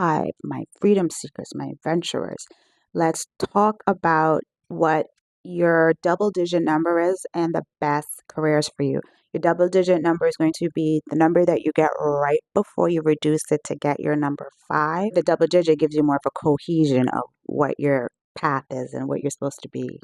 Hi, my freedom seekers, my adventurers. Let's talk about what your double digit number is and the best careers for you. Your double digit number is going to be the number that you get right before you reduce it to get your number five. The double digit gives you more of a cohesion of what your path is and what you're supposed to be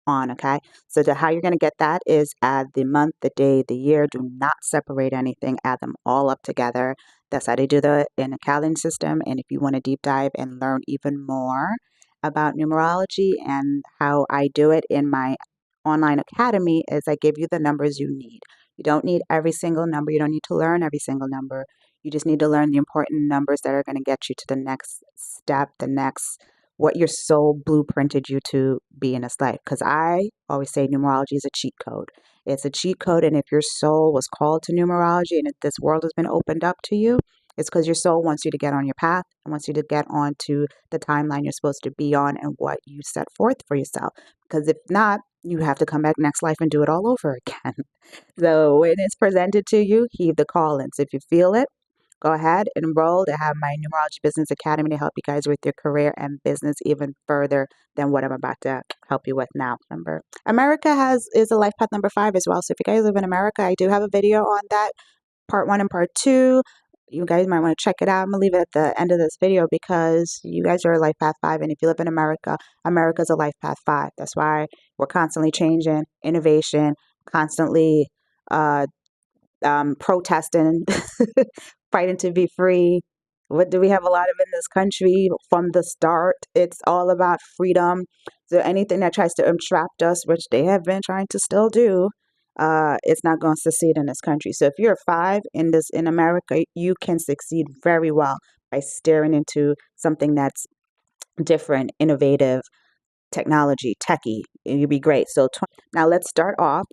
on, okay? So how you're going to get that is add the month, the day, the year. Do not separate anything. Add them all up together. That's how they do the in a calendar system. And if you want to deep dive and learn even more about numerology and how I do it in my online academy, is I give you the numbers you need. You don't need every single number. You don't need to learn every single number. You just need to learn the important numbers that are going to get you to the next step, the next what your soul blueprinted you to be in this life. Because I always say numerology is a cheat code. It's a cheat code, and if your soul was called to numerology and if this world has been opened up to you, it's because your soul wants you to get on your path and wants you to get onto the timeline you're supposed to be on and what you set forth for yourself. Because if not, you have to come back next life and do it all over again. So when it's presented to you, heed the call-ins. If you feel it, go ahead, enroll to have my Numerology Business Academy to help you guys with your career and business even further than what I'm about to help you with now. Remember, America is a life path number 5 as well. So if you guys live in America, I do have a video on that, part 1 and part 2. You guys might want to check it out. I'm going to leave it at the end of this video because you guys are a life path 5. And if you live in America, America's a life path 5. That's why we're constantly changing, innovation, constantly protesting, fighting to be free. What do we have a lot of in this country from the start? It's all about freedom. So anything that tries to entrap us, which they have been trying to still do, it's not going to succeed in this country. So if you're a 5 in America, you can succeed very well by staring into something that's different, innovative, technology, techie. You'd be great. So now let's start off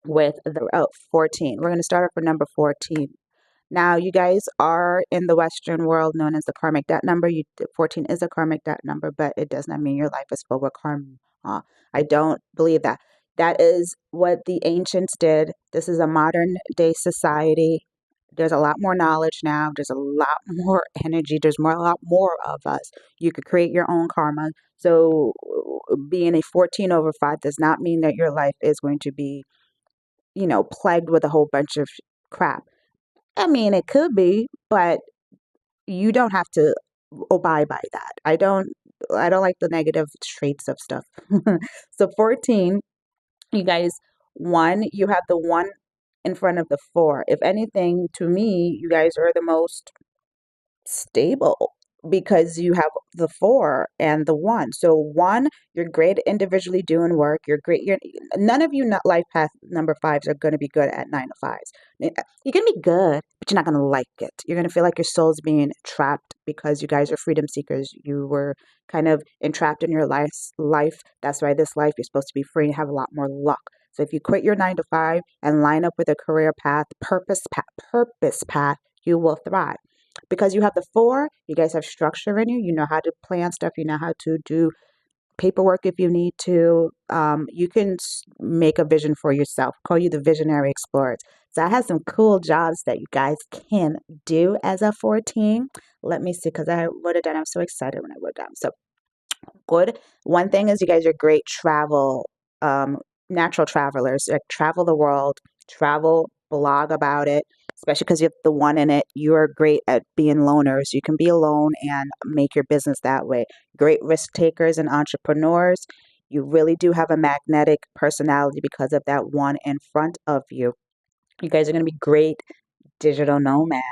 with the 14. We're going to start off with number 14. Now, you guys are in the Western world known as the karmic debt number. 14 is a karmic debt number, but it does not mean your life is full with karma. I don't believe that. That is what the ancients did. This is a modern day society. There's a lot more knowledge now. There's a lot more energy. There's a lot more of us. You could create your own karma. So being a 14 over 5 does not mean that your life is going to be, plagued with a whole bunch of crap. I mean, it could be, but you don't have to abide by that. I don't like the negative traits of stuff. So 14, you guys, 1, you have the 1 in front of the 4. If anything, to me, you guys are the most stable because you have the 4 and the 1. So 1, you're great individually doing work. You're great. None of you not life path number 5s are going to be good at 9 to 5s. You're going to be good, but you're not going to like it. You're going to feel like your soul's being trapped because you guys are freedom seekers. You were kind of entrapped in your life. That's why this life you're supposed to be free and have a lot more luck. So if you quit your 9 to 5 and line up with a career path, purpose path, you will thrive. Because you have the 4, you guys have structure in you. You know how to plan stuff. You know how to do paperwork if you need to. You can make a vision for yourself. Call you the visionary explorers. So I have some cool jobs that you guys can do as a 14. Let me see, because I wrote it down. I'm so excited when I wrote it down. So good. One thing is you guys are great natural travelers. Like travel the world, travel, blog about it, especially because you have the 1 in it. You're great at being loners. You can be alone and make your business that way. Great risk takers and entrepreneurs. You really do have a magnetic personality because of that 1 in front of you. You guys are going to be great digital nomads.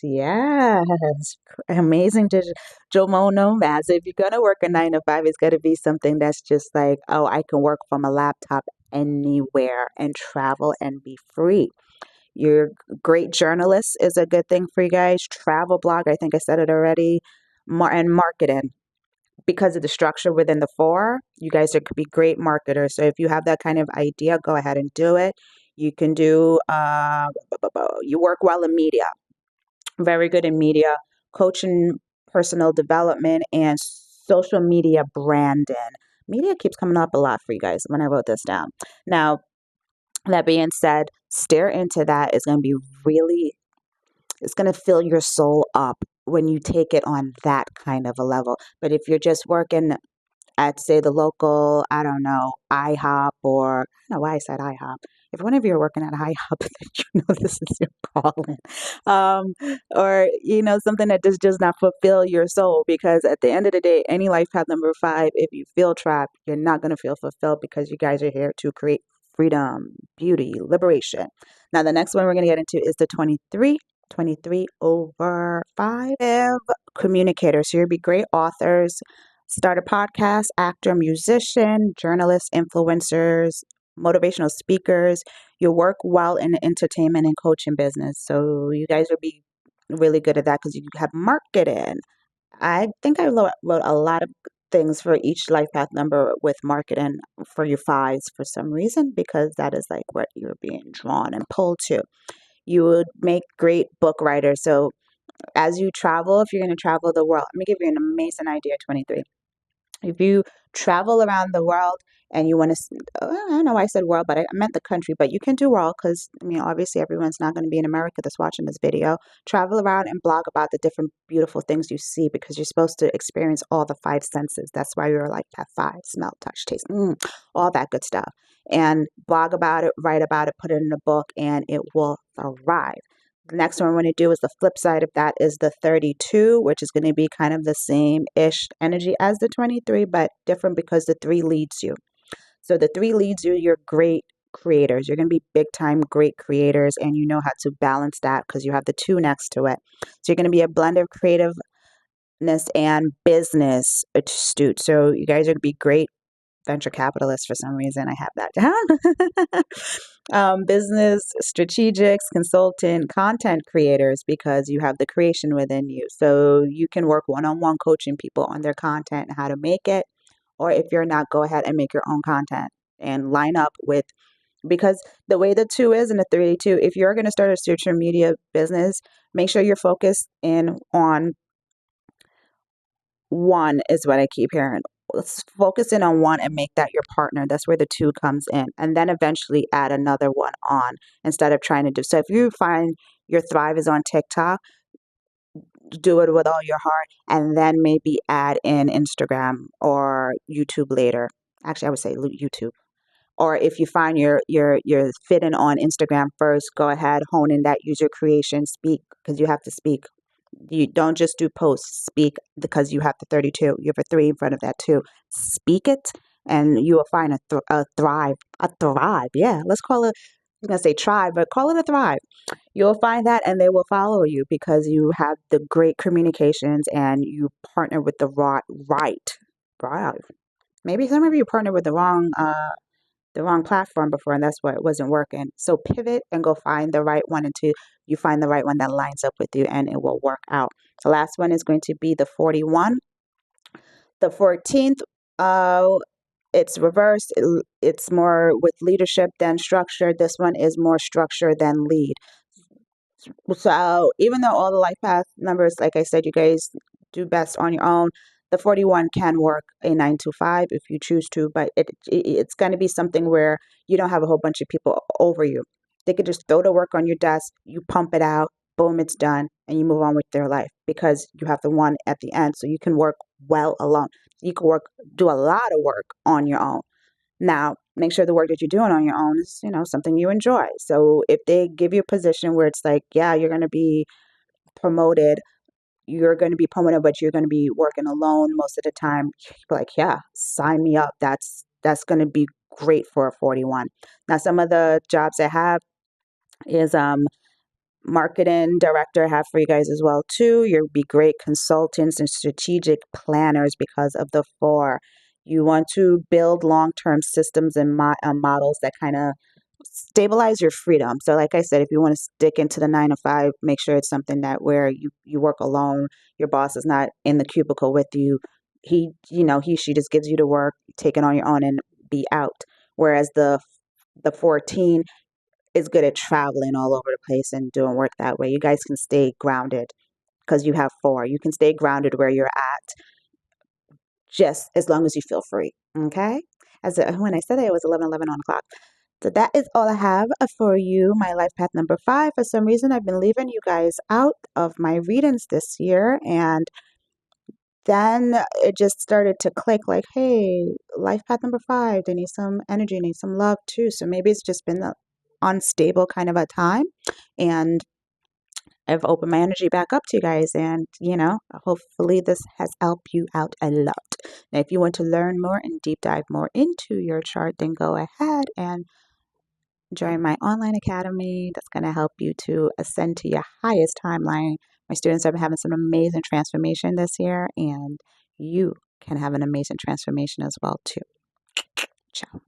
Yes, amazing digital nomads. If you're gonna work a 9 to 5, it's gonna be something that's just like, oh, I can work from a laptop anywhere and travel and be free. You're great journalist is a good thing for you guys. Travel blog, I think I said it already. And marketing. Because of the structure within the 4, you guys could be great marketers. So if you have that kind of idea, go ahead and do it. You can do, you work well in media, very good in media, coaching, personal development, and social media branding. Media keeps coming up a lot for you guys when I wrote this down. Now, that being said, stare into that. It's going to be really, it's going to fill your soul up when you take it on that kind of a level. But if you're just working at, say, the local, I don't know, IHOP, or I don't know why I said IHOP. If one of you are working at IHOP, then you know this is your calling. Um, or, something that just does not fulfill your soul. Because at the end of the day, any life path number 5, if you feel trapped, you're not going to feel fulfilled, because you guys are here to create freedom, beauty, liberation. Now, the next one we're going to get into is the 23. 23 over 5. Communicators. So you'll be great authors, start a podcast, actor, musician, journalist, influencers, motivational speakers. You work well in the entertainment and coaching business. So you guys will be really good at that because you have marketing. I think I wrote a lot of things for each life path number with marketing for your 5s for some reason, because that is like what you're being drawn and pulled to. You would make great book writers. So as you travel, if you're going to travel the world, let me give you an amazing idea, 23. If you travel around the world and you want to, I don't know why I said world, but I meant the country, but you can do world because, obviously everyone's not going to be in America that's watching this video. Travel around and blog about the different beautiful things you see, because you're supposed to experience all the 5 senses. That's why you're like that 5: smell, touch, taste, all that good stuff. And blog about it, write about it, put it in a book, and it will thrive. The next one we're going to do is the flip side of that is the 32, which is going to be kind of the same-ish energy as the 23, but different because the 3 leads you. So the 3 leads you, you're great creators. You're going to be big-time great creators, and you know how to balance that because you have the 2 next to it. So you're going to be a blend of creativeness and business astute. So you guys are going to be great venture capitalists for some reason. I have that down. Business strategics, consultant, content creators, because you have the creation within you. So you can work one-on-one coaching people on their content and how to make it. Or if you're not, go ahead and make your own content and line up with, because the way the 2 is and the 32, if you're going to start a social media business, make sure you're focused in on one, is what I keep hearing. Let's focus in on one and make that your partner. That's where the 2 comes in. And then eventually add another one on instead of trying to do. So if you find your thrive is on TikTok, do it with all your heart, and then maybe add in Instagram or YouTube later. Actually, I would say YouTube. Or if you find you're fitting on Instagram first, go ahead, hone in that user creation, speak, because you have to speak. You don't just do posts, speak, because you have the 32. You have a 3 in front of that too. Speak it, and you will find a thrive. A thrive. Yeah, let's call it, I was going to say tribe, but call it a thrive. You'll find that, and they will follow you because you have the great communications and you partner with the right. Maybe some of you partner with the wrong platform before, and that's why it wasn't working. So pivot and go find the right one until you find the right one that lines up with you, and it will work out. The last one is going to be the 41. The 14th, it's reversed. It's more with leadership than structure. This one is more structure than lead. So even though all the life path numbers, like I said, you guys do best on your own, the 41 can work a 9 to 5 if you choose to, but it's going to be something where you don't have a whole bunch of people over you. They could just throw the work on your desk, you pump it out, boom, it's done, and you move on with their life because you have the one at the end. So you can work well alone. You can do a lot of work on your own. Now, make sure the work that you're doing on your own is, something you enjoy. So if they give you a position where it's like, yeah, you're going to be promoted, but you're going to be working alone most of the time, you're like, yeah, sign me up. That's going to be great for a 41. Now, some of the jobs I have is marketing director. I have for you guys as well too. You'll be great consultants and strategic planners because of the 4. You want to build long-term systems and models that kind of stabilize your freedom. So like I said, if you want to stick into the 9 to 5, make sure it's something that where you work alone. Your boss is not in the cubicle with you. She just gives you the work, take it on your own and be out. Whereas the 14 is good at traveling all over the place and doing work that way. You guys can stay grounded because you have 4. You can stay grounded where you're at just as long as you feel free. Okay? When I said that, it was 11:11 on the clock. So that is all I have for you, my life path number 5. For some reason, I've been leaving you guys out of my readings this year, and then it just started to click like, hey, life path number 5, they need some energy, need some love too. So maybe it's just been an unstable kind of a time. And I've opened my energy back up to you guys, and hopefully this has helped you out a lot. Now, if you want to learn more and deep dive more into your chart, then go ahead and join my online academy that's going to help you to ascend to your highest timeline. My students are having some amazing transformation this year, and you can have an amazing transformation as well too. Ciao.